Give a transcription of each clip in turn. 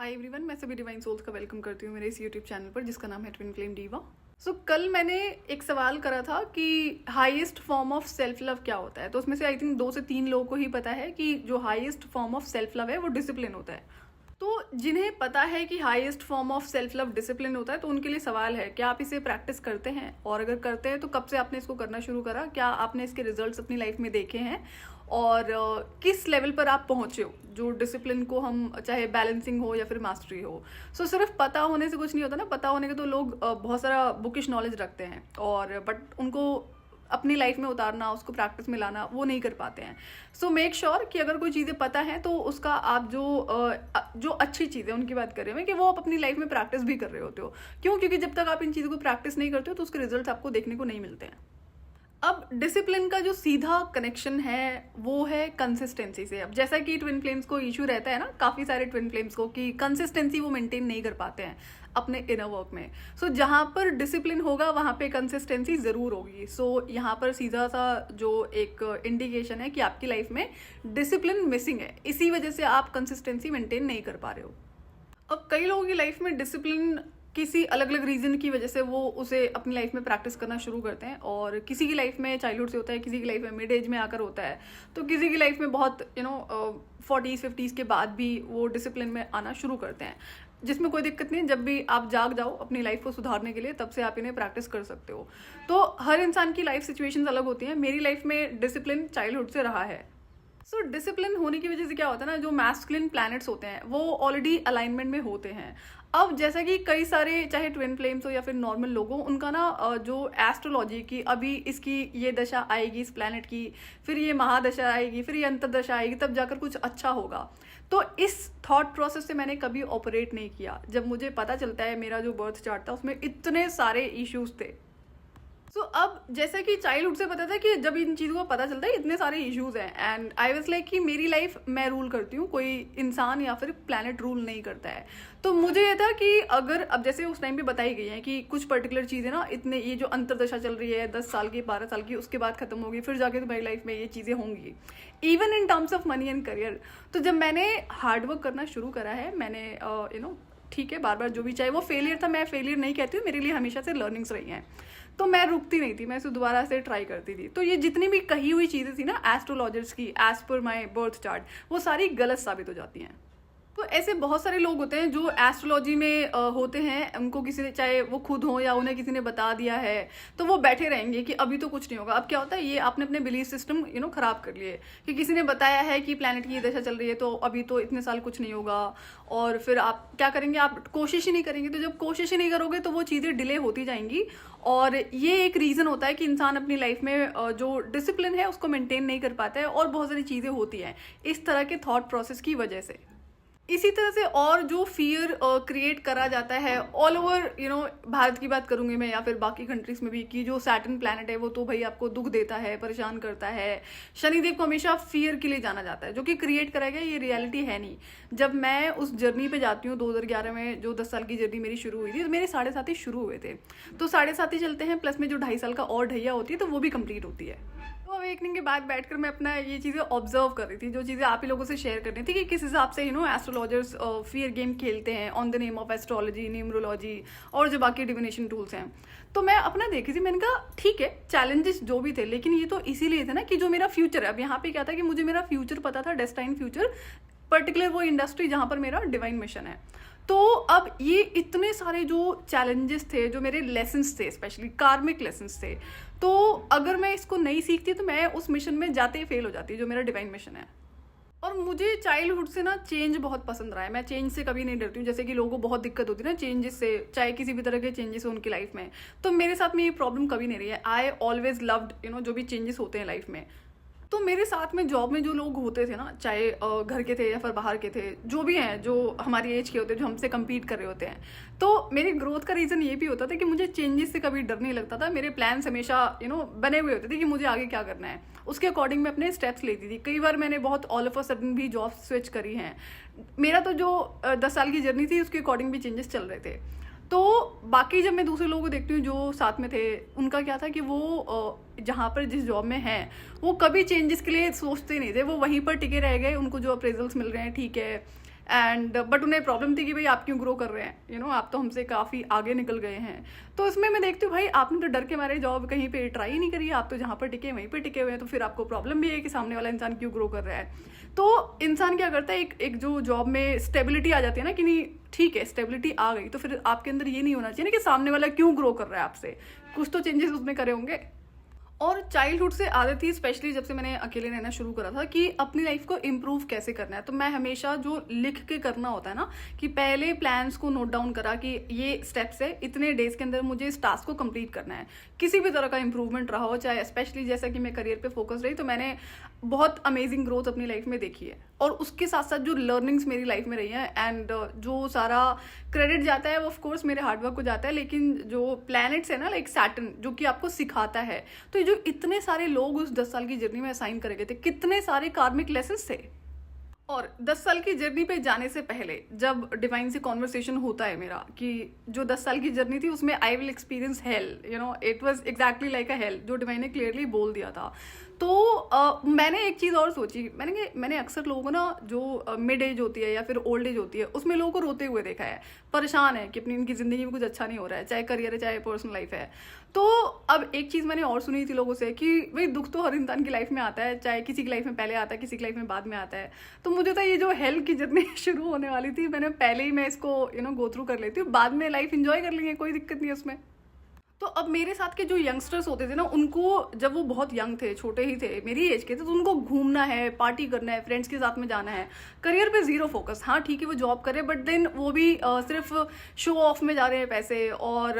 Hi everyone, मैं सभी divine souls का वेलकम करती हूँ मेरे इस यूट्यूब चैनल पर जिसका नाम है ट्विन फ्लेम डीवा। कल मैंने एक सवाल करा था कि highest form of self love क्या होता है। तो उसमें से आई थिंक 2 से 3 लोगों को ही पता है कि जो highest form of self love है वो डिसिप्लिन होता है। तो जिन्हें पता है कि highest form of self love discipline होता है, तो उनके लिए सवाल है, क्या आप इसे प्रैक्टिस करते हैं? और अगर करते हैं तो कब से आपने इसको करना शुरू करा? क्या आपने इसके रिजल्ट्स अपनी लाइफ में देखे हैं? और किस लेवल पर आप पहुंचे हो जो डिसिप्लिन को हम चाहे बैलेंसिंग हो या फिर मास्टरी हो। सिर्फ पता होने से कुछ नहीं होता ना। पता होने के तो लोग बहुत सारा बुकिश नॉलेज रखते हैं और बट उनको अपनी लाइफ में उतारना, उसको प्रैक्टिस में लाना वो नहीं कर पाते हैं। मेक श्योर कि अगर कोई चीज़ें पता है तो उसका आप जो अच्छी चीज़ें उनकी बात कर रहे हो कि वो आप अपनी लाइफ में प्रैक्टिस भी कर रहे होते हो। क्यों? क्योंकि जब तक आप इन चीज़ों को प्रैक्टिस नहीं करते हो तो उसके रिजल्ट आपको देखने को नहीं मिलते हैं। अब डिसिप्लिन का जो सीधा कनेक्शन है वो है कंसिस्टेंसी से। अब जैसा कि ट्विन फ्लेम्स को इशू रहता है ना, काफ़ी सारे ट्विन फ्लेम्स को, कि कंसिस्टेंसी वो मेंटेन नहीं कर पाते हैं अपने इनर वर्क में। जहाँ पर डिसिप्लिन होगा वहाँ पे कंसिस्टेंसी ज़रूर होगी। यहाँ पर सीधा सा जो एक इंडिकेशन है कि आपकी लाइफ में डिसिप्लिन मिसिंग है, इसी वजह से आप कंसिस्टेंसी मेंटेन नहीं कर पा रहे हो। अब कई लोगों की लाइफ में डिसिप्लिन किसी अलग अलग रीजन की वजह से वो उसे अपनी लाइफ में प्रैक्टिस करना शुरू करते हैं। और किसी की लाइफ में चाइल्डहुड से होता है, किसी की लाइफ में मिड एज में आकर होता है, तो किसी की लाइफ में बहुत 40s 50s के बाद भी वो डिसिप्लिन में आना शुरू करते हैं, जिसमें कोई दिक्कत नहीं है। जब भी आप जाग जाओ अपनी लाइफ को सुधारने के लिए, तब से आप इन्हें प्रैक्टिस कर सकते हो। तो हर इंसान की लाइफ सिचुएशंस अलग होती हैं। मेरी लाइफ में डिसिप्लिन चाइल्डहुड से रहा है। डिसिप्लिन होने की वजह से क्या होता है ना, जो मैस्कुलिन प्लैनेट्स होते हैं वो ऑलरेडी अलाइनमेंट में होते हैं। अब जैसा कि कई सारे चाहे ट्विन फ्लेम्स हो या फिर नॉर्मल लोग हो, उनका ना जो एस्ट्रोलॉजी की अभी इसकी ये दशा आएगी इस प्लैनेट की, फिर ये महादशा आएगी, फिर ये अंतरदशा आएगी, तब जाकर कुछ अच्छा होगा। तो इस थॉट प्रोसेस से मैंने कभी ऑपरेट नहीं किया। जब मुझे पता चलता है मेरा जो बर्थ चार्ट था उसमें इतने सारे इश्यूज थे। अब जैसे कि चाइल्डहुड से पता था कि जब इन चीज़ों को पता चलता है इतने सारे इश्यूज हैं, एंड आई वाज लाइक कि मेरी लाइफ मैं रूल करती हूँ, कोई इंसान या फिर प्लैनेट रूल नहीं करता है। तो मुझे ये था कि अगर अब जैसे उस टाइम पे बताई गई है कि कुछ पर्टिकुलर चीज़ें ना, इतने ये जो अंतरदशा चल रही है 10 साल की 12 साल की, उसके बाद खत्म होगी, फिर जाके तुम्हारी लाइफ में ये चीज़ें होंगी, even in terms of money and career. तो जब मैंने हार्डवर्क करना शुरू करा है, मैंने ठीक है, बार बार जो भी चाहे वो फेलियर था, मैं फेलियर नहीं कहती हूँ, मेरे लिए हमेशा से लर्निंग्स रही हैं। तो मैं रुकती नहीं थी, मैं इसे दोबारा से ट्राई करती थी। तो ये जितनी भी कही हुई चीज़ें थी ना एस्ट्रोलॉजर्स की, as per my birth chart, वो सारी गलत साबित हो जाती हैं। तो ऐसे बहुत सारे लोग होते हैं जो एस्ट्रोलॉजी में होते हैं, उनको किसी ने, चाहे वो खुद हो या उन्हें किसी ने बता दिया है, तो वो बैठे रहेंगे कि अभी तो कुछ नहीं होगा। अब क्या होता है, ये आपने अपने बिलीफ सिस्टम खराब कर लिए कि किसी ने बताया है कि प्लैनेट की ये दशा चल रही है तो अभी तो इतने साल कुछ नहीं होगा, और फिर आप क्या करेंगे, आप कोशिश ही नहीं करेंगे। तो जब कोशिश ही नहीं करोगे तो वो चीज़ें डिले होती जाएंगी। और ये एक रीज़न होता है कि इंसान अपनी लाइफ में जो डिसिप्लिन है उसको मेंटेन नहीं कर पाता है, और बहुत सारी चीज़ें होती हैं इस तरह के थॉट प्रोसेस की वजह से। इसी तरह से और जो फियर क्रिएट करा जाता है ऑल ओवर, भारत की बात करूंगी मैं या फिर बाकी कंट्रीज में भी, कि जो सैटर्न प्लैनेट है वो तो भाई आपको दुख देता है, परेशान करता है। शनिदेव को हमेशा फियर के लिए जाना जाता है, जो कि क्रिएट करा गया, ये रियलिटी है नहीं। जब मैं उस जर्नी पे जाती हूँ 2011 में, जो 10 साल की जर्नी मेरी शुरू हुई थी, तो मेरे 7.5 शुरू हुए थे। तो 7.5 चलते हैं, प्लस में जो 2.5 साल का और ढैया होती है तो वो भी कंप्लीट होती है। तो अवेकनिंग के बाद बैठकर मैं अपना ये चीज़ें ऑब्जर्व कर रही थी, जो चीज़ें आप ही लोगों से शेयर करनी थी कि किस हिसाब से एस्ट्रोलॉजर्स फियर गेम खेलते हैं on the name of astrology, numerology और जो बाकी डिविनेशन टूल्स हैं। तो मैं अपना देख रही थी, मैंने कहा ठीक है, चैलेंजेस जो भी थे, लेकिन ये तो इसीलिए थे ना कि जो मेरा फ्यूचर है। अब यहाँ पे क्या था कि मुझे मेरा फ्यूचर पता था, डेस्टाइन फ्यूचर, पर्टिकुलर वो इंडस्ट्री जहाँ पर मेरा डिवाइन मिशन है। तो अब ये इतने सारे जो चैलेंजेस थे, जो मेरे लेसन्स थे, स्पेशली कार्मिक लेसन्स थे, तो अगर मैं इसको नहीं सीखती तो मैं उस मिशन में जाते ही फेल हो जाती, जो मेरा डिवाइन मिशन है। और मुझे चाइल्डहुड से ना चेंज बहुत पसंद रहा है। मैं चेंज से कभी नहीं डरती हूँ। जैसे कि लोगों को बहुत दिक्कत होती है ना चेंजेस से, चाहे किसी भी तरह के चेंजेस हो उनकी लाइफ में, तो मेरे साथ में ये प्रॉब्लम कभी नहीं रही है। आई ऑलवेज लव्ड जो भी चेंजेस होते हैं लाइफ में। तो मेरे साथ में जॉब में जो लोग होते थे ना, चाहे घर के थे या फिर बाहर के थे, जो भी हैं, जो हमारी एज के होते हैं, जो हमसे कम्पीट कर रहे होते हैं, तो मेरी ग्रोथ का रीज़न ये भी होता था कि मुझे चेंजेस से कभी डर नहीं लगता था। मेरे प्लान्स हमेशा बने हुए होते थे कि मुझे आगे क्या करना है, उसके अकॉर्डिंग मैं अपने स्टेप्स लेती थी। कई बार मैंने बहुत ऑल ऑफ अ सडन भी जॉब स्विच करी हैं। मेरा तो जो 10 साल की जर्नी थी उसके अकॉर्डिंग भी चेंजेस चल रहे थे। तो बाकी जब मैं दूसरे लोगों को देखती हूँ जो साथ में थे, उनका क्या था कि वो जहाँ पर जिस जॉब में हैं वो कभी चेंजेस के लिए सोचते नहीं थे, वो वहीं पर टिके रह गए। उनको जो अप्रेजल्स मिल रहे हैं ठीक है, एंड बट उन्हें प्रॉब्लम थी कि भाई आप क्यों ग्रो कर रहे हैं, आप तो हमसे काफ़ी आगे निकल गए हैं। तो इसमें मैं देखती हूँ भाई आपने तो डर के मारे जॉब कहीं पे ट्राई ही नहीं करी, आप तो जहाँ पर टिके वहीं पे टिके हुए हैं, तो फिर आपको प्रॉब्लम भी है कि सामने वाला इंसान क्यों ग्रो कर रहा है। तो इंसान क्या करता है, एक जो जॉब में स्टेबिलिटी आ जाती है ना कि नहीं ठीक है स्टेबिलिटी आ गई, तो फिर आपके अंदर ये नहीं होना चाहिए ना कि सामने वाला क्यों ग्रो कर रहा है आपसे, कुछ तो चेंजेस उसने करे होंगे। और चाइल्डहुड से आदत थी, स्पेशली जब से मैंने अकेले रहना शुरू करा था, कि अपनी लाइफ को इम्प्रूव कैसे करना है। तो मैं हमेशा जो लिख के करना होता है ना, कि पहले प्लान्स को नोट डाउन करा कि ये स्टेप्स है, इतने डेज के अंदर मुझे इस टास्क को कंप्लीट करना है। किसी भी तरह का इंप्रूवमेंट रहा हो, चाहे स्पेशली जैसा कि मैं करियर पे फोकस रही, तो मैंने बहुत अमेजिंग ग्रोथ अपनी लाइफ में देखी है। और उसके साथ साथ जो लर्निंग्स मेरी लाइफ में रही हैं, एंड जो सारा क्रेडिट जाता है वो ऑफ कोर्स मेरे हार्डवर्क को जाता है, लेकिन जो प्लैनेट्स है ना, लाइक सैटर्न, जो कि आपको सिखाता है। तो जो इतने सारे लोग उस 10 साल की जर्नी में असाइन करे गए थे, कितने सारे कार्मिक लेसन्स थे। और 10 साल की जर्नी पे जाने से पहले जब डिवाइन से कॉन्वर्सेशन होता है मेरा, कि जो 10 साल की जर्नी थी उसमें I will experience hello, it was exactly like a hello, जो डिवाइन ने क्लियरली बोल दिया था। तो मैंने एक चीज़ और सोची, मैंने अक्सर लोगों को ना, जो मिड एज होती है या फिर ओल्ड एज होती है, उसमें लोगों को रोते हुए देखा है, परेशान है कि अपनी इनकी ज़िंदगी में कुछ अच्छा नहीं हो रहा है, चाहे करियर है चाहे पर्सनल लाइफ है। तो अब एक चीज़ मैंने और सुनी थी लोगों से कि भाई दुख तो हर इंसान की लाइफ में आता है, चाहे किसी की लाइफ में पहले आता है, किसी की लाइफ में बाद में आता है। तो मुझे तो ये जो हेल की जर्नी शुरू होने वाली थी, मैंने पहले ही मैं इसको गो थ्रू कर लेती हूँ, बाद में लाइफ इंजॉय कर लेंगे, कोई दिक्कत नहीं है उसमें। तो अब मेरे साथ के जो यंगस्टर्स होते थे ना, उनको जब वो बहुत यंग थे, छोटे ही थे, मेरी एज के थे, तो उनको घूमना है, पार्टी करना है, फ्रेंड्स के साथ में जाना है, करियर पे जीरो फोकस। हाँ ठीक है वो जॉब करे, बट देन वो भी सिर्फ शो ऑफ में जा रहे हैं पैसे, और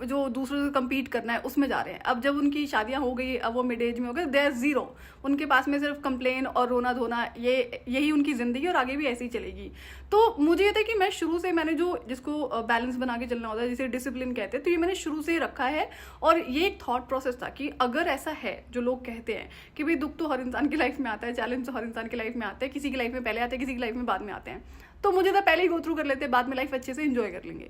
जो दूसरों से कम्पीट करना है उसमें जा रहे हैं। अब जब उनकी शादियां हो गई, अब वो मिड एज में हो गए, दे आर जीरो, उनके पास में सिर्फ कंप्लेन और रोना धोना, यही उनकी जिंदगी, और आगे भी ऐसे ही चलेगी। तो मुझे ये था कि मैं शुरू से, मैंने जो जिसको बैलेंस बना के चलना होता है, जिसे डिसिप्लिन कहते हैं, तो ये मैंने शुरू से रखा है। और ये एक थॉट प्रोसेस था कि अगर ऐसा है, जो लोग कहते हैं कि भाई दुख तो हर इंसान की लाइफ में आता है, चैलेंज तो हर इंसान की लाइफ में आते हैं, किसी की लाइफ में पहले आते हैं, किसी की लाइफ में बाद में आते हैं, तो मुझे तो पहले ही गो थ्रू कर लेते हैं, बाद में लाइफ अच्छे से एंजॉय कर लेंगे।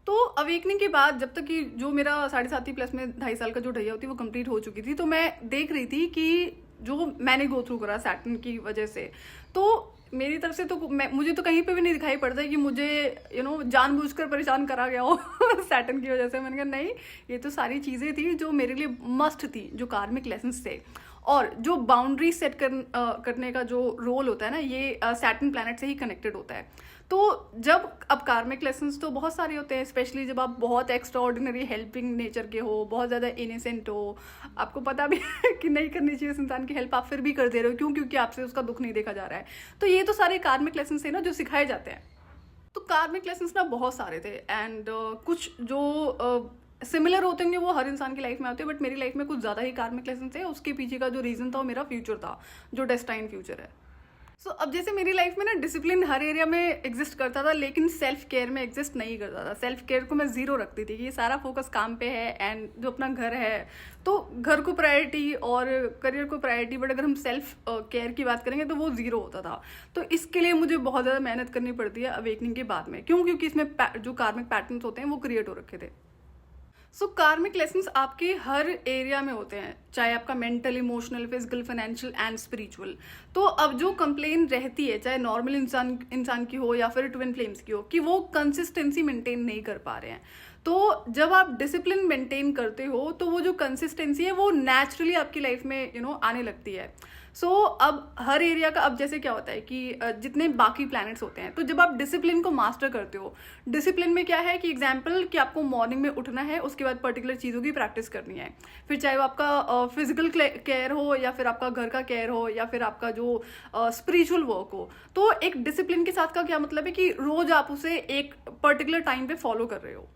तो अवेकनिंग के बाद, जब तक कि जो मेरा 7.5 प्लस में 2.5 साल का जो ढैया होती है वो कंप्लीट हो चुकी थी, तो मैं देख रही थी कि जो मैंने गो थ्रू करा सैटर्न की वजह से, तो मेरी तरफ से तो मुझे तो कहीं पे भी नहीं दिखाई पड़ता है कि मुझे जानबूझकर परेशान करा गया हो सैटर्न की वजह से। मैंने कहा नहीं, ये तो सारी चीज़ें थी जो मेरे लिए मस्ट थी, जो कार्मिक लेसन्स थे। और जो बाउंड्री सेट करने का जो रोल होता है ना, ये सैटर्न प्लैनेट से ही कनेक्टेड होता है। तो जब अब कार्मिक लेसन्स तो बहुत सारे होते हैं, स्पेशली जब आप बहुत एक्स्ट्रा ऑर्डिनरी हेल्पिंग नेचर के हो, बहुत ज़्यादा इनोसेंट हो, आपको पता भी है कि नहीं करनी चाहिए उस इंसान की हेल्प, आप फिर भी कर दे रहे हो, क्यों? क्योंकि आपसे उसका दुख नहीं देखा जा रहा है। तो ये तो सारे कार्मिक लेसन्स है ना, जो सिखाए जाते हैं। तो कार्मिक लेसन्स ना बहुत सारे थे, एंड कुछ जो सिमिलर होते होंगे वो हर इंसान की लाइफ में आते हैं, बट मेरी लाइफ में कुछ ज़्यादा ही कार्मिक लेसन थे। उसके पीछे का जो रीज़न था वो मेरा फ्यूचर था, जो डेस्टाइन फ्यूचर है। सो अब जैसे मेरी लाइफ में ना डिसिप्लिन हर एरिया में एग्जिस्ट करता था, लेकिन सेल्फ केयर में एग्जिस्ट नहीं करता था। सेल्फ केयर को मैं जीरो रखती थी कि ये सारा फोकस काम पे है, एंड जो अपना घर है तो घर को प्रायोरिटी और करियर को प्रायोरिटी, बट अगर हम सेल्फ केयर की बात करेंगे तो वो जीरो होता था। तो इसके लिए मुझे बहुत ज़्यादा मेहनत करनी पड़ती है अवेकनिंग के बाद में। क्यों? क्योंकि इसमें जो कार्मिक पैटर्न्स होते हैं वो क्रिएट हो रखे थे। सो कार्मिक लेसन्स आपके हर एरिया में होते हैं, चाहे आपका mental, emotional, physical, financial and spiritual. तो अब जो कंप्लेन रहती है, चाहे नॉर्मल इंसान की हो या फिर ट्विन फ्लेम्स की हो, कि वो कंसिस्टेंसी मेंटेन नहीं कर पा रहे हैं। तो जब आप डिसिप्लिन मेंटेन करते हो तो वो जो कंसिस्टेंसी है वो नेचुरली आपकी लाइफ में आने लगती है। सो अब हर एरिया का, अब जैसे क्या होता है कि जितने बाकी प्लैनेट्स होते हैं, तो जब आप डिसिप्लिन को मास्टर करते हो, डिसिप्लिन में क्या है कि एग्जाम्पल कि आपको मॉर्निंग में उठना है, उसके बाद पर्टिकुलर चीज़ों की प्रैक्टिस करनी है, फिर चाहे वो आपका फिजिकल केयर हो या फिर आपका घर का केयर हो या फिर आपका जो स्पिरिचुअल वर्क हो। तो एक डिसिप्लिन के साथ का क्या मतलब है कि रोज आप उसे एक पर्टिकुलर टाइम पे फॉलो कर रहे हो।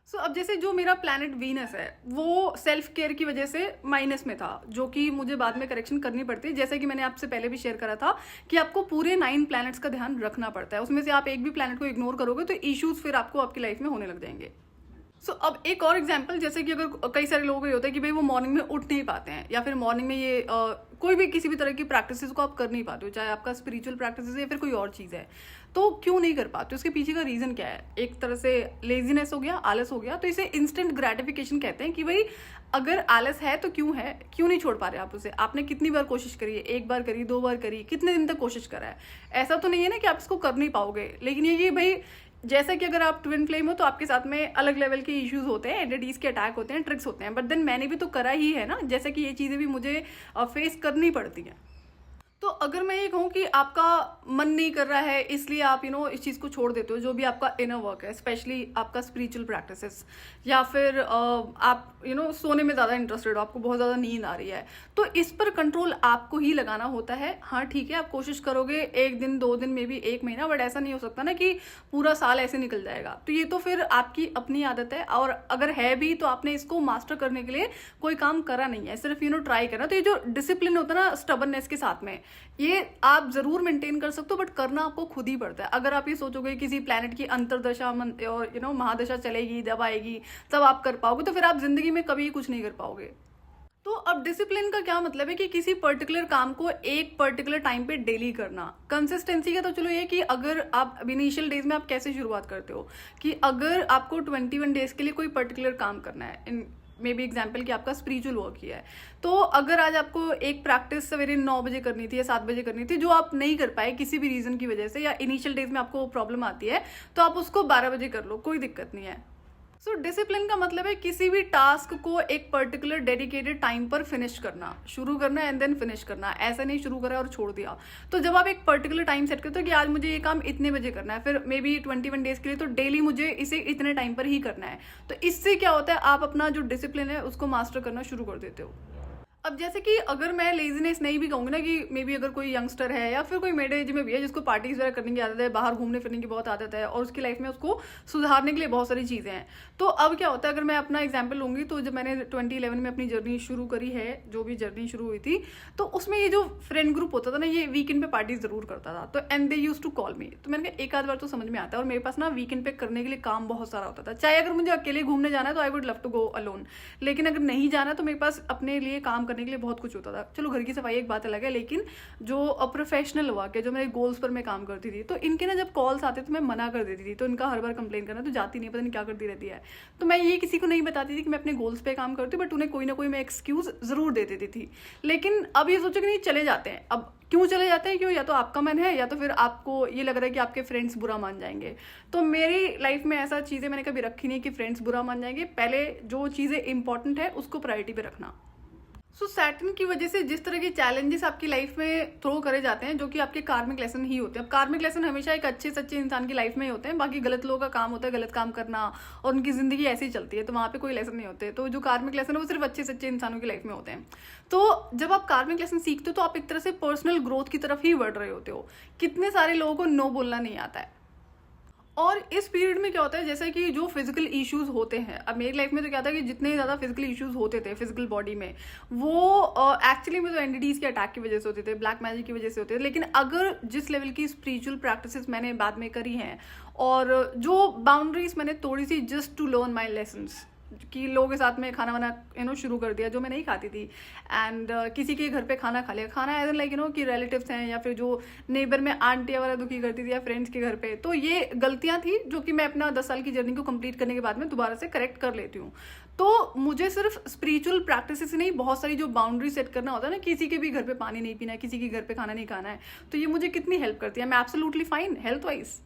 सो अब जैसे जो मेरा प्लैनेट वीनस है वो सेल्फ केयर की वजह से माइनस में था, जो कि मुझे बाद में करेक्शन करनी पड़ती है। जैसे कि मैंने आपसे पहले भी शेयर करा था कि आपको पूरे 9 प्लैनेट्स का ध्यान रखना पड़ता है, उसमें से आप एक भी प्लैनेट को इग्नोर करोगे तो इश्यूज फिर आपको आपकी लाइफ में होने लग जाएंगे। अब एक और एग्जांपल, जैसे कि अगर कई सारे लोग ये होता है कि भाई वो मॉर्निंग में उठ नहीं पाते हैं, या फिर मॉर्निंग में ये कोई भी किसी भी तरह की प्रैक्टिसेस को आप कर नहीं पाते हो, चाहे आपका स्पिरिचुअल प्रैक्टिस है या फिर कोई और चीज़ है, तो क्यों नहीं कर पाते? उसके पीछे का रीज़न क्या है? एक तरह से लेजीनेस हो गया, आलस हो गया। तो इसे इंस्टेंट ग्रेटिफिकेशन कहते हैं कि भाई अगर आलस है तो क्यों है, क्यों नहीं छोड़ पा रहे आप उसे? आपने कितनी बार कोशिश करी है? 1 बार करी, 2 बार करी, कितने दिन तक कोशिश करा है? ऐसा तो नहीं है ना कि आप इसको कर नहीं पाओगे। लेकिन ये भाई, जैसा कि अगर आप ट्विन फ्लेम हो तो आपके साथ में अलग लेवल के इश्यूज होते हैं, एंटिटीज के अटैक होते हैं, ट्रिक्स होते हैं, बट देन मैंने भी तो करा ही है ना, जैसे कि ये चीज़ें भी मुझे फेस करनी पड़ती हैं। तो अगर मैं ये कहूँ कि आपका मन नहीं कर रहा है इसलिए आप इस चीज़ को छोड़ देते हो, जो भी आपका इनर वर्क है, स्पेशली आपका स्पिरिचुअल प्रैक्टिसेस, या फिर आप सोने में ज़्यादा इंटरेस्टेड हो, आपको बहुत ज़्यादा नींद आ रही है, तो इस पर कंट्रोल आपको ही लगाना होता है। हाँ ठीक है, आप कोशिश करोगे 1 दिन 2 दिन में भी 1 महीना, बट ऐसा नहीं हो सकता ना कि पूरा साल ऐसे निकल जाएगा। तो ये तो फिर आपकी अपनी आदत है, और अगर है भी तो आपने इसको मास्टर करने के लिए कोई काम करा नहीं है, सिर्फ ट्राई करना। तो ये जो डिसिप्लिन होता है ना स्टबर्ननेस के साथ में, ये आप जरूर मेंटेन कर सकते हो, बट करना आपको खुद ही पड़ता है। अगर आप ये सोचोगे किसी प्लैनेट की अंतरदशा और महादशा चलेगी, जब आएगी तब आप कर पाओगे, तो फिर आप जिंदगी में कभी कुछ नहीं कर पाओगे। तो अब डिसिप्लिन का क्या मतलब है कि किसी पर्टिकुलर काम को एक पर्टिकुलर टाइम पे डेली करना। कंसिस्टेंसी का तो चलो ये कि अगर आप इनिशियल डेज में आप कैसे शुरुआत करते हो, कि अगर आपको 21 डेज के लिए कोई पर्टिकुलर काम करना है, मे बी एग्जाम्पल कि आपका स्पिरिचुअल वर्क ही है, तो अगर आज आपको एक प्रैक्टिस सवेरे 9 बजे करनी थी या 7 बजे करनी थी, जो आप नहीं कर पाए किसी भी रीजन की वजह से, या इनिशियल डेज में आपको प्रॉब्लम आती है, तो आप उसको 12 बजे कर लो, कोई दिक्कत नहीं है। सो डिसिप्लिन का मतलब है किसी भी टास्क को एक पर्टिकुलर डेडिकेटेड टाइम पर फिनिश करना, शुरू करना एंड देन फिनिश करना। ऐसा नहीं शुरू करा और छोड़ दिया। तो जब आप एक पर्टिकुलर टाइम सेट करते हो कि आज मुझे ये काम इतने बजे करना है, फिर मे बी 21 डेज के लिए, तो डेली मुझे इसे इतने टाइम पर ही करना है, तो इससे क्या होता है, आप अपना जो डिसिप्लिन है उसको मास्टर करना शुरू कर देते हो। अब जैसे कि अगर मैं लेजीनेस नहीं भी कहूँगी ना, कि मे बी अगर कोई यंगस्टर है या फिर कोई मेरे एज में भी है जिसको पार्टीज वगैरह करने की आदत है, बाहर घूमने फिरने की बहुत आदत है, और उसकी लाइफ में उसको सुधारने के लिए बहुत सारी चीज़ें हैं, तो अब क्या होता है, अगर मैं अपना एग्जाम्पल लूँगी, तो जब मैंने 2011 में अपनी जर्नी शुरू करी है, जो भी जर्नी शुरू हुई थी, तो उसमें ये जो फ्रेंड ग्रुप होता था ना, ये वीकेंड पे पार्टीज जरूर करता था, तो and they use to call me. तो मैंने कहा एक आध बार तो समझ में आता है, और मेरे पास ना वीकेंड पे करने के लिए काम बहुत सारा होता था। चाहे अगर मुझे अकेले घूमने जाना है तो I would love to go alone, लेकिन अगर नहीं जाना तो मेरे पास अपने लिए काम करने के लिए बहुत कुछ होता था। चलो घर की सफाई एक बात अलग है, लेकिन जो प्रोफेशनल वर्क है, जो मेरे गोल्स पर मैं काम करती थी, तो इनके ना जब कॉल्स आते तो मैं मना कर देती थी। तो इनका हर बार कंप्लेन करना, तो जाती नहीं, पता नहीं क्या करती रहती है। तो मैं ये किसी को नहीं बताती थी कि मैं अपने गोल्स पे काम करती हूँ, बट उन्हें कोई ना कोई मैं एक्सक्यूज जरूर दे देती थी। लेकिन अब ये सोचो कि नहीं, चले जाते हैं। अब क्यों चले जाते हैं? क्यों? या तो आपका मन है, या तो फिर आपको ये लग रहा है कि आपके फ्रेंड्स बुरा मान जाएंगे। तो मेरी लाइफ में ऐसा चीज़ें मैंने कभी रखी नहीं कि फ्रेंड्स बुरा मान जाएंगे। पहले जो चीज़ें इंपॉर्टेंट है उसको प्रायोरिटी पे रखना। सो सैटर्न की वजह से जिस तरह के चैलेंजेस आपकी लाइफ में थ्रो करे जाते हैं, जो कि आपके कार्मिक लेसन ही होते हैं। अब कार्मिक लेसन हमेशा एक अच्छे सच्चे इंसान की लाइफ में ही होते हैं। बाकी गलत लोगों का काम होता है गलत काम करना, और उनकी जिंदगी ऐसी ही चलती है, तो वहाँ पे कोई लेसन नहीं होते। तो जो कार्मिक लेसन है वो सिर्फ अच्छे सच्चे इंसानों की लाइफ में होते हैं। तो जब आप कार्मिक लेसन सीखते हो तो आप एक तरह से पर्सनल ग्रोथ की तरफ ही बढ़ रहे होते हो। कितने सारे लोगों को नो बोलना नहीं आता है। और इस पीरियड में क्या होता है, जैसे कि जो फिजिकल इश्यूज होते हैं, अब मेरी लाइफ में तो क्या था कि जितने ज़्यादा फिजिकल इश्यूज होते थे फिजिकल बॉडी में, वो एक्चुअली में तो एंटिटीज के अटैक की वजह से होते थे, ब्लैक मैजिक की वजह से होते थे। लेकिन अगर जिस लेवल की स्पिरिचुअल प्रैक्टिसेस मैंने बाद में करी हैं, और जो बाउंड्रीज मैंने तोड़ी थी just to learn my lessons, कि लोगों के साथ में खाना वाना शुरू कर दिया जो मैं नहीं खाती थी, एंड किसी के घर पे खाना खा लिया। खाना एज लाइक कि रिलेटिव्स हैं, या फिर जो नेबर में आंटी वगैरह दुखी करती थी, या फ्रेंड्स के घर पे। तो ये गलतियां थी जो कि मैं अपना 10 साल की जर्नी को कंप्लीट करने के बाद में दोबारा से करेक्ट कर लेती हूँ। तो मुझे सिर्फ स्पिरिचुअल प्रैक्टिस से नहीं, बहुत सारी जो बाउंड्री सेट करना होता है ना, किसी के भी घर पे पानी नहीं पीना है, किसी के घर पे खाना नहीं खाना है, तो ये मुझे कितनी हेल्प करती है। मैं एब्सोल्युटली फाइन हेल्थ वाइज।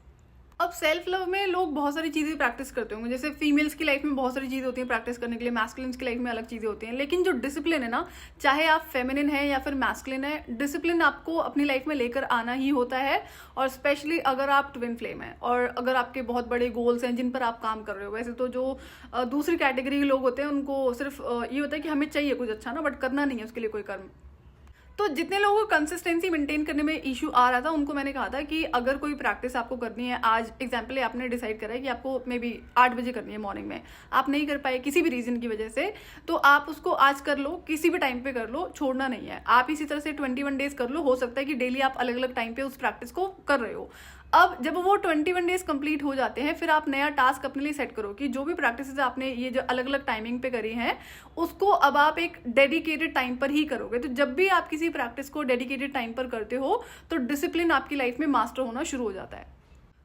अब सेल्फ लव में लोग बहुत सारी चीज़ें प्रैक्टिस करते होंगे। जैसे फीमेल्स की लाइफ में बहुत सारी चीज़ें होती हैं प्रैक्टिस करने के लिए, मैस्कुलिन्स की लाइफ में अलग चीज़ें होती हैं। लेकिन जो डिसिप्लिन है ना, चाहे आप फेमिनिन है या फिर मैस्कुलिन है, डिसिप्लिन आपको अपनी लाइफ में लेकर आना ही होता है। और स्पेशली अगर आप ट्विन फ्लेम है, और अगर आपके बहुत बड़े गोल्स हैं जिन पर आप काम कर रहे हो। वैसे तो जो दूसरी कैटेगरी के लोग होते हैं उनको सिर्फ ये होता है कि हमें चाहिए कुछ अच्छा ना, बट करना नहीं है उसके लिए कोई कर्म। तो जितने लोगों को कंसिस्टेंसी मेंटेन करने में इशू आ रहा था, उनको मैंने कहा था कि अगर कोई प्रैक्टिस आपको करनी है, आज एग्जाम्पल आपने डिसाइड करा है कि आपको मे बी 8 बजे करनी है मॉर्निंग में, आप नहीं कर पाए किसी भी रीजन की वजह से, तो आप उसको आज कर लो, किसी भी टाइम पे कर लो, छोड़ना नहीं है। आप इसी तरह से 21 डेज कर लो। हो सकता है कि डेली आप अलग अलग टाइम पे उस प्रैक्टिस को कर रहे हो। अब जब वो 21 डेज कंप्लीट हो जाते हैं, फिर आप नया टास्क अपने लिए सेट करो कि जो भी प्रैक्टिसेस आपने ये जो अलग अलग टाइमिंग पे करी हैं उसको अब आप एक डेडिकेटेड टाइम पर ही करोगे। तो जब भी आप किसी प्रैक्टिस को डेडिकेटेड टाइम पर करते हो तो डिसिप्लिन आपकी लाइफ में मास्टर होना शुरू हो जाता है।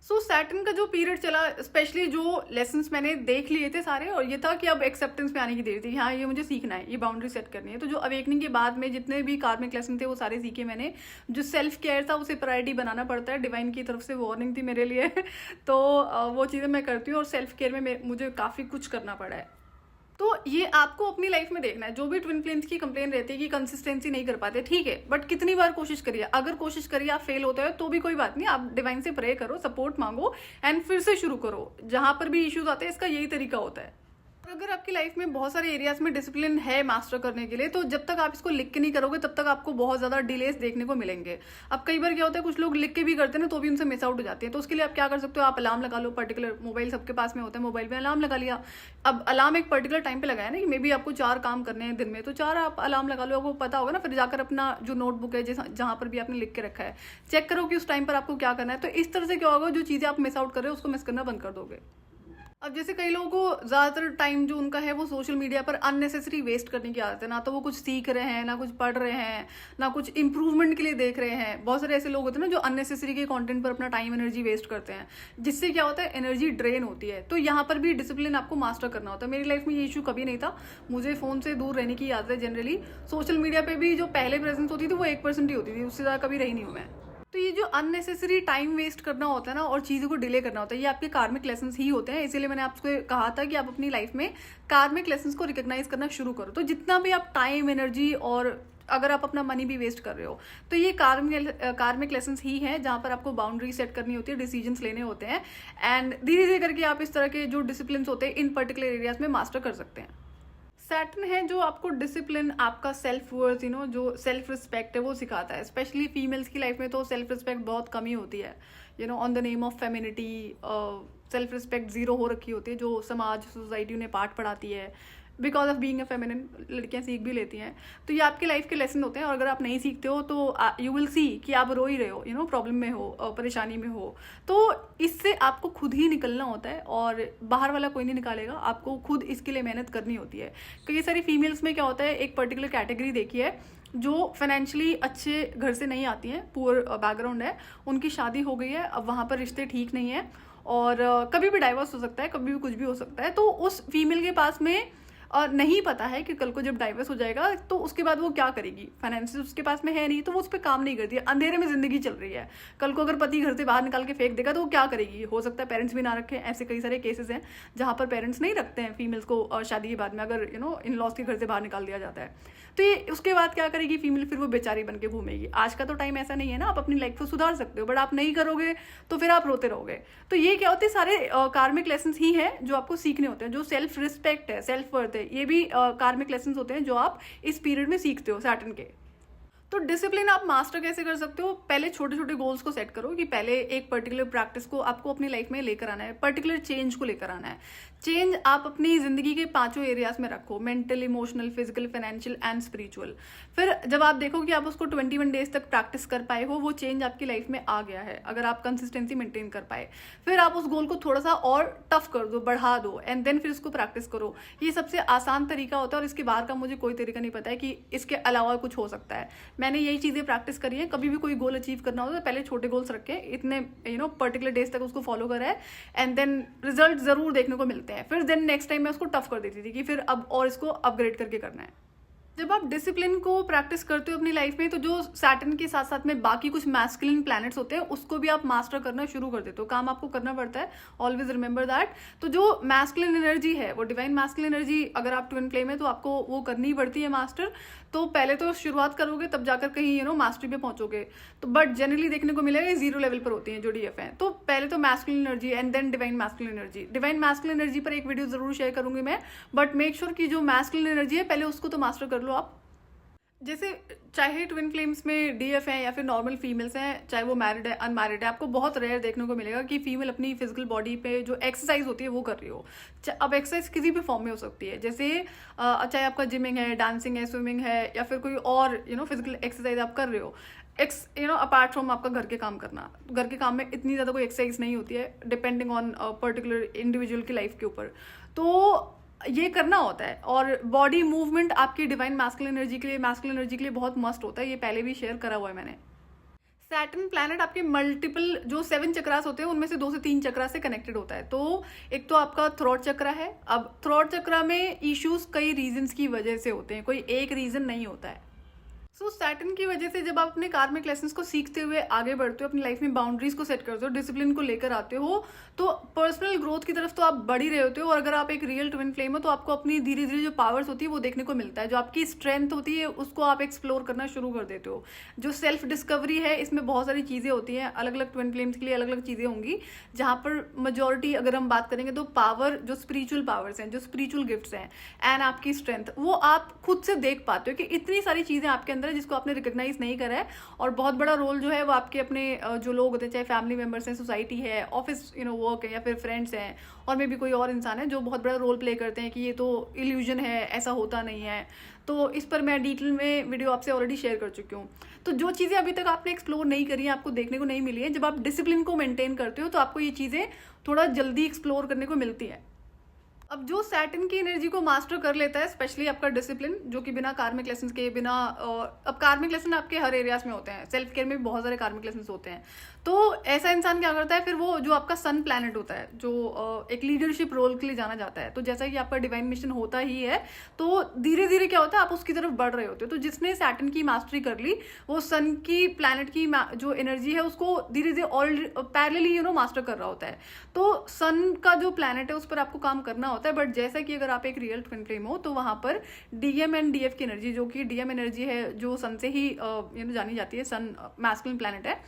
सो सैटर्न का जो पीरियड चला, स्पेशली जो लेसन्स मैंने देख लिए थे सारे, और ये था कि अब एक्सेप्टेंस पे आने की देर थी। हाँ, ये मुझे सीखना है, ये बाउंड्री सेट करनी है। तो जो अवेकनिंग के बाद में जितने भी कार्मिक लेसन थे वो सारे सीखे मैंने। जो सेल्फ केयर था उसे प्रायोरिटी बनाना पड़ता है, डिवाइन की तरफ से वार्निंग थी मेरे लिए तो वो चीज़ें मैं करती हूँ, और सेल्फ केयर में मुझे काफ़ी कुछ करना पड़ा है। तो ये आपको अपनी लाइफ में देखना है। जो भी ट्विन फ्लेम्स की कंप्लेन रहती है कि कंसिस्टेंसी नहीं कर पाते, ठीक है, बट कितनी बार कोशिश करिए। अगर कोशिश करिए आप फेल होते हो तो भी कोई बात नहीं, आप डिवाइन से प्रे करो, सपोर्ट मांगो एंड फिर से शुरू करो। जहां पर भी इश्यूज आते हैं इसका यही तरीका होता है। अगर आपकी लाइफ में बहुत सारे एरियाज में डिसिप्लिन है मास्टर करने के लिए, तो जब तक आप इसको लिख के नहीं करोगे तब तक आपको बहुत ज़्यादा डिलेस देखने को मिलेंगे। अब कई बार क्या होता है, कुछ लोग लिख के भी करते हैं ना तो भी उनसे मिस आउट हो जाती है। तो उसके लिए आप क्या कर सकते हो, आप अलार्म लगा लो। पर्टिकुलर मोबाइल सबके पास में होता है, मोबाइल में अलार्म लगा लिया। अब अलार्म एक पर्टिकुलर टाइम पे लगाया ना कि मे बी आपको 4 काम करने हैं दिन में, तो 4 आप अलार्म लगा लो। आपको पता होगा ना, फिर जाकर अपना जो नोटबुक है जहाँ पर भी आपने लिख के रखा है चेक करो कि उस टाइम पर आपको क्या करना है। तो इस तरह से क्या होगा, जो चीज़ें आप मिस आउट कर रहे हो उसको मिस करना बंद कर दोगे। अब जैसे कई लोगों को ज़्यादातर टाइम जो उनका है वो सोशल मीडिया पर अननेसेसरी वेस्ट करने की आदत है। ना तो वो कुछ सीख रहे हैं, ना कुछ पढ़ रहे हैं, ना कुछ इंप्रूवमेंट के लिए देख रहे हैं। बहुत सारे ऐसे लोग होते हैं ना जो अननेसेसरी के कंटेंट पर अपना टाइम एनर्जी वेस्ट करते हैं, जिससे क्या होता है, एनर्जी ड्रेन होती है। तो यहाँ पर भी डिसिप्लिन आपको मास्टर करना होता है। मेरी लाइफ में ये इशू कभी नहीं था, मुझे फ़ोन से दूर रहने की आदत है जनरली। सोशल मीडिया पर भी जो पहले प्रेजेंस होती थी वो 1% ही होती थी, उससे ज़्यादा कभी रही नहीं हूँ मैं। तो ये जो अननेसेसरी टाइम वेस्ट करना होता है ना, और चीज़ों को डिले करना होता है, ये आपके कार्मिक लेसन्स ही होते हैं। इसीलिए मैंने आपको कहा था कि आप अपनी लाइफ में कार्मिक लेसन्स को रिकॉग्नाइज करना शुरू करो। तो जितना भी आप टाइम, एनर्जी और अगर आप अपना मनी भी वेस्ट कर रहे हो, तो ये कार्मिक लेसन्स ही हैं जहाँ पर आपको बाउंड्री सेट करनी होती है, डिसीजंस लेने होते हैं, एंड धीरे धीरे करके आप इस तरह के जो डिसिप्लिन होते हैं इन पर्टिकुलर एरियाज में मास्टर कर सकते हैं। सैटर्न है जो आपको डिसिप्लिन, आपका सेल्फ वर्थ, जो सेल्फ रिस्पेक्ट है वो सिखाता है। स्पेशली फीमेल्स की लाइफ में तो सेल्फ रिस्पेक्ट बहुत कमी होती है। On the name of femininity self respect zero हो रखी होती है, जो समाज, सोसाइटी उन्हें पाठ पढ़ाती है। Because of being a feminine लड़कियां सीख भी लेती हैं। तो ये आपके लाइफ के लेसन होते हैं, और अगर आप नहीं सीखते हो तो यू विल सी कि आप रो ही रहे हो, प्रॉब्लम में हो, परेशानी में हो। तो इससे आपको खुद ही निकलना होता है, और बाहर वाला कोई नहीं निकालेगा, आपको खुद इसके लिए मेहनत करनी होती है। कई सारी फीमेल्स में क्या होता है, एक पर्टिकुलर कैटेगरी देखी है जो फाइनेंशियली अच्छे घर से नहीं आती हैं, पुअर बैकग्राउंड है, उनकी शादी हो गई है, अब वहाँ पर रिश्ते ठीक नहीं है, और कभी भी डाइवोर्स हो सकता है, कभी भी कुछ भी हो सकता है। तो उस फीमेल के पास में नहीं पता है कि कल को जब डाइवर्स हो जाएगा तो उसके बाद वो क्या करेगी। फाइनेंशियल उसके पास में है नहीं, तो वो उस पर काम नहीं करती है, अंधेरे में जिंदगी चल रही है। कल को अगर पति घर से बाहर निकाल के फेंक देगा तो वो क्या करेगी। हो सकता है पेरेंट्स भी ना रखें, ऐसे कई सारे केसेस हैं जहाँ पर पेरेंट्स नहीं रखते हैं फीमेल्स को शादी के बाद में, अगर इन लॉज के घर से बाहर निकाल दिया जाता है। तो ये उसके बाद क्या करेगी फीमेल, फिर वो बेचारी बन के घूमेगी। आज का तो टाइम ऐसा नहीं है ना, आप अपनी लाइफ को सुधार सकते हो, बट आप नहीं करोगे तो फिर आप रोते रहोगे। तो ये क्या होते हैं, सारे कार्मिक लेसन्स ही हैं जो आपको सीखने होते हैं। जो सेल्फ रिस्पेक्ट है, सेल्फ वर्थ है, ये भी कार्मिक लेसन्स होते हैं जो आप इस पीरियड में सीखते हो सैटर्न के। तो डिसिप्लिन आप मास्टर कैसे कर सकते हो, पहले छोटे छोटे गोल्स को सेट करो कि पहले एक पर्टिकुलर प्रैक्टिस को आपको अपनी लाइफ में लेकर आना है, पर्टिकुलर चेंज को लेकर आना है। चेंज आप अपनी जिंदगी के 5 एरियाज में रखो, mental, emotional, physical, financial and spiritual. फिर जब आप देखो कि आप उसको 21 डेज तक प्रैक्टिस कर पाए हो, वो चेंज आपकी लाइफ में आ गया है, अगर आप कंसिस्टेंसी मेंटेन कर पाए, फिर आप उस गोल को थोड़ा सा और टफ कर दो, बढ़ा दो, एंड देन फिर इसको प्रैक्टिस करो। ये सबसे आसान तरीका होता है, और इसके बाहर का मुझे कोई तरीका नहीं पता है कि इसके अलावा कुछ हो सकता है। मैंने यही चीजें प्रैक्टिस करी है। कभी भी कोई गोल अचीव करना हो तो पहले छोटे गोल्स रखे, इतने पर्टिकुलर डेज तक उसको फॉलो करा है, एंड देन रिजल्ट जरूर देखने को मिलते हैं। फिर देन नेक्स्ट टाइम मैं उसको टफ कर देती थी कि फिर अब और इसको अपग्रेड करके करना है। जब आप डिसिप्लिन को प्रैक्टिस करते हो अपनी लाइफ में, तो जो सैटर्न के साथ साथ में बाकी कुछ मैस्कुलिन प्लैनेट्स होते हैं उसको भी आप मास्टर करना शुरू कर देते हो। काम आपको करना पड़ता है, ऑलवेज रिमेंबर दैट। तो जो मैस्कुलिन एनर्जी है, वो डिवाइन मैस्कुलिन एनर्जी, अगर आप ट्विन फ्लेम है तो आपको वो करनी पड़ती है मास्टर। तो पहले तो शुरुआत करोगे, तब जाकर कहीं मास्टरी पे पहुंचोगे। तो बट जनरली देखने को मिलेगा 0 लेवल पर होती हैं जो डीएफ हैं। तो पहले तो masculine energy and then divine masculine energy. Divine masculine energy पर एक वीडियो जरूर शेयर करूंगी मैं, बट मेक श्योर कि जो मैस्कुलिन एनर्जी है पहले उसको तो मास्टर कर लो आप। जैसे चाहे ट्विन फ्लेम्स में डीएफ हैं या फिर नॉर्मल फीमेल्स हैं, चाहे वो मैरिड है अनमैरिड है, आपको बहुत रेयर देखने को मिलेगा कि फीमेल अपनी फिजिकल बॉडी पे जो एक्सरसाइज होती है वो कर रही हो। अब एक्सरसाइज किसी भी फॉर्म में हो सकती है, जैसे चाहे आपका जिमिंग है, डांसिंग है, स्विमिंग है, या फिर कोई और फिजिकल एक्सरसाइज आप कर रहे हो। अपार्ट फ्रॉम आपका घर के काम करना, घर के काम में इतनी ज़्यादा कोई एक्सरसाइज नहीं होती है डिपेंडिंग ऑन पर्टिकुलर इंडिविजुअल की लाइफ के ऊपर, तो ये करना होता है। और बॉडी मूवमेंट आपकी डिवाइन मैस्कुलिन एनर्जी के लिए बहुत मस्ट होता है, ये पहले भी शेयर करा हुआ है मैंने। सैटर्न प्लैनेट आपके मल्टीपल जो 7 चक्रास होते हैं उनमें से 2 से 3 चक्रा से कनेक्टेड होता है। तो एक तो आपका थ्रोट चक्रा है। अब थ्रोट चक्रा में इश्यूज कई रीजंस की वजह से होते हैं, कोई एक रीजन नहीं होता है। सो सैटर्न की वजह से जब आप अपने कार्मिक लेसन्स को सीखते हुए आगे बढ़ते हो, अपनी लाइफ में बाउंड्रीज को सेट करते हो, डिसिप्लिन को लेकर आते हो, तो पर्सनल ग्रोथ की तरफ तो आप बढ़ ही रहे होते हो। और अगर आप एक रियल ट्विन फ्लेम हो तो आपको अपनी धीरे धीरे जो पावर्स होती है वो देखने को मिलता है, जो आपकी स्ट्रेंथ होती है उसको आप एक्सप्लोर करना शुरू कर देते हो। जो सेल्फ डिस्कवरी है इसमें बहुत सारी चीज़ें होती हैं, अलग अलग ट्विन फ्लेम्स के लिए अलग अलग चीज़ें होंगी, जहाँ पर मेजोरिटी अगर हम बात करेंगे तो पावर, जो स्पिरिचुअल पावर्स हैं, जो स्पिरिचुअल गिफ्ट्स हैं एंड आपकी स्ट्रेंथ, वो आप खुद से देख पाते हो कि इतनी सारी चीज़ें आपके अंदर है जिसको आपने रिकॉग्नाइज नहीं करा है। और बहुत बड़ा रोल जो है वो आपके अपने जो लोग होते हैं, चाहे फैमिली मेंबर्स हैं, सोसाइटी है, ऑफिस वर्क है, या फिर फ्रेंड्स हैं, और मे भी कोई और इंसान है जो बहुत बड़ा रोल प्ले करते हैं कि ये तो इल्यूजन है, ऐसा होता नहीं है। तो इस पर मैं डिटेल में वीडियो आपसे ऑलरेडी शेयर कर चुकी हूँ। तो जो चीज़ें अभी तक आपने एक्सप्लोर नहीं करी हैं, आपको देखने को नहीं मिली है, जब आप डिसिप्लिन को मेंटेन करते हो तो आपको ये चीज़ें थोड़ा जल्दी एक्सप्लोर करने को मिलती है। अब जो सैटर्न की एनर्जी को मास्टर कर लेता है, स्पेशली आपका डिसिप्लिन, जो कि बिना कार्मिक लेसन के, बिना अब कार्मिक लेसन आपके हर एरियाज में होते हैं, सेल्फ केयर में भी बहुत सारे कार्मिक लेसन होते हैं। तो ऐसा इंसान क्या करता है, फिर वो जो आपका सन प्लैनेट होता है, जो एक लीडरशिप रोल के लिए जाना जाता है, तो जैसा कि आपका डिवाइन मिशन होता ही है, तो धीरे धीरे क्या होता है, आप उसकी तरफ बढ़ रहे होते हो। तो जिसने सैटर्न की मास्टरी कर ली, वो सन की प्लैनेट की जो एनर्जी है उसको धीरे धीरे ऑलरेडी पैरेलली मास्टर कर रहा होता है। तो सन का जो प्लैनेट है उस पर आपको काम करना होता है। बट जैसा कि अगर आप एक रियल ट्विन फ्लेम हो तो वहां पर डीएम एंड डीएफ की एनर्जी, जो कि डीएम एनर्जी है जो सन से ही जानी जाती है, सन मैस्कुलिन प्लैनेट है,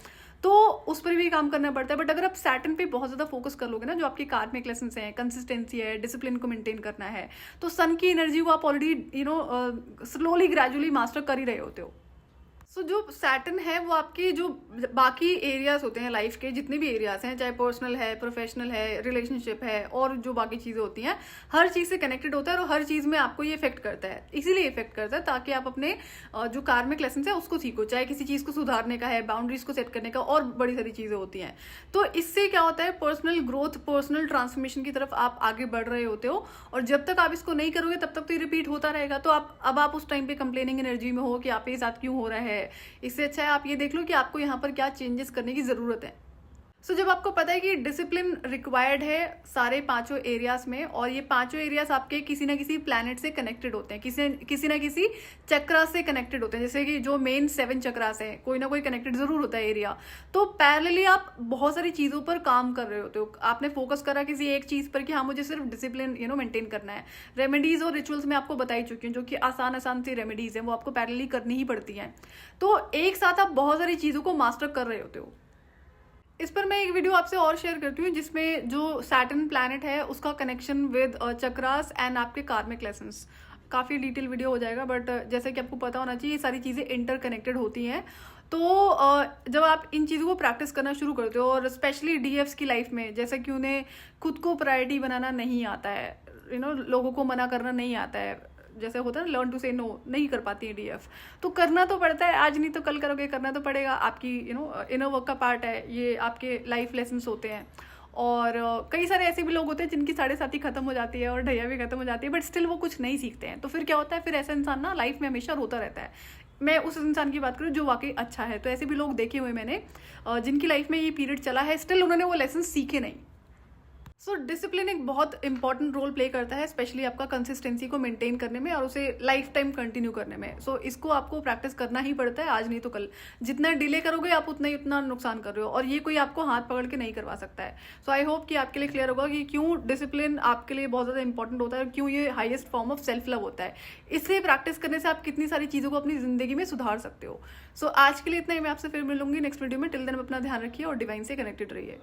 तो उस पर भी काम करना पड़ता है। बट अगर आप सैटर्न पे बहुत ज्यादा फोकस कर लोगे ना, जो आपकी कार्मिक लेसन्स हैं, कंसिस्टेंसी है, डिसिप्लिन को मेंटेन करना है, तो सन की एनर्जी को आप ऑलरेडी स्लोली ग्रेजुअली मास्टर कर ही रहे होते हो। सो जो सैटर्न है वो आपके जो बाकी एरियाज होते हैं लाइफ के, जितने भी एरियाज हैं, चाहे पर्सनल है, प्रोफेशनल है, रिलेशनशिप है, और जो बाकी चीज़ें होती हैं, हर चीज़ से कनेक्टेड होता है और हर चीज़ में आपको ये इफेक्ट करता है। इसीलिए इफेक्ट करता है ताकि आप अपने जो कार्मिक लेसन है उसको सीखो, चाहे किसी चीज़ को सुधारने का है, बाउंड्रीज को सेट करने का, और बड़ी सारी चीज़ें होती हैं। तो इससे क्या होता है, पर्सनल ग्रोथ, पर्सनल ट्रांसफॉर्मेशन की तरफ आप आगे बढ़ रहे होते हो। और जब तक आप इसको नहीं करोगे तब तक तो ये रिपीट होता रहेगा। तो आप उस टाइम पे कंप्लेनिंग एनर्जी में हो कि आप ये साथ क्यों हो रहा है। इससे अच्छा है आप ये देख लो कि आपको यहाँ पर क्या चेंजेस करने की जरूरत है। सो जब आपको पता है कि डिसिप्लिन रिक्वायर्ड है सारे 5 एरियाज में, और ये 5 एरियाज आपके किसी ना किसी प्लैनेट से कनेक्टेड होते हैं, किसी ना किसी चक्रा से कनेक्टेड होते हैं। जैसे कि जो मेन 7 चक्रास है, कोई ना कोई कनेक्टेड जरूर होता है एरिया। तो पैरेलली आप बहुत सारी चीजों पर काम कर रहे होते हो। आपने फोकस करा किसी एक चीज पर कि हाँ मुझे सिर्फ डिसिप्लिन मेंटेन करना है। रेमेडीज और रिचुअल्स मैं आपको बता ही चुकी हूँ, जो कि आसान सी रेमेडीज है, वो आपको पैरेलली करनी ही पड़ती है। तो एक साथ आप बहुत सारी चीजों को मास्टर कर रहे होते हो। इस पर मैं एक वीडियो आपसे और शेयर करती हूँ जिसमें जो सैटर्न प्लैनेट है उसका कनेक्शन विद चक्रास एंड आपके कार्मिक लेसन्स, काफ़ी डिटेल वीडियो हो जाएगा। बट जैसे कि आपको पता होना चाहिए ये सारी चीज़ें इंटरकनेक्टेड होती हैं। तो जब आप इन चीज़ों को प्रैक्टिस करना शुरू करते हो, और स्पेशली डीएफ्स की लाइफ में, जैसे कि उन्हें खुद को प्रायोरिटी बनाना नहीं आता है, लोगों को मना करना नहीं आता है, जैसे होता है ना लर्न टू से नो, नहीं कर पाती है डीएफ। तो करना तो पड़ता है, आज नहीं तो कल करोगे, करना तो पड़ेगा, आपकी इनर वर्क का पार्ट है, ये आपके लाइफ लेसन्स होते हैं। और कई सारे ऐसे भी लोग होते हैं जिनकी 7.5 खत्म हो जाती है और ढैया भी खत्म हो जाती है, बट स्टिल वो कुछ नहीं सीखते हैं। तो फिर क्या होता है, फिर ऐसा इंसान ना लाइफ में हमेशा रोता रहता है। मैं उस इंसान की बात करूँ जो वाकई अच्छा है। तो ऐसे भी लोग देखे हुए मैंने जिनकी लाइफ में ये पीरियड चला है, स्टिल उन्होंने वो लेसन सीखे नहीं। सो डिसिप्लिन एक बहुत इंपॉर्टेंट रोल प्ले करता है, स्पेशली आपका कंसिस्टेंसी को मेंटेन करने में और उसे लाइफ टाइम कंटिन्यू करने में। सो इसको आपको प्रैक्टिस करना ही पड़ता है, आज नहीं तो कल। जितना डिले करोगे आप उतना नुकसान कर रहे हो, और ये कोई आपको हाथ पकड़ के नहीं करवा सकता है। सो आई होप कि आपके लिए क्लियर होगा कि क्यों डिसिप्लिन आपके लिए बहुत ज़्यादा इंपॉर्टेंट होता है और क्यों ये highest form of self love होता है। इससे प्रैक्टिस करने से आप कितनी सारी चीज़ों को अपनी जिंदगी में सुधार सकते हो। सो आज के लिए इतना ही, मैं आपसे फिर मिलूंगी नेक्स्ट वीडियो में। टिल देन अपना ध्यान रखिए और डिवाइन से कनेक्टेड रहिए।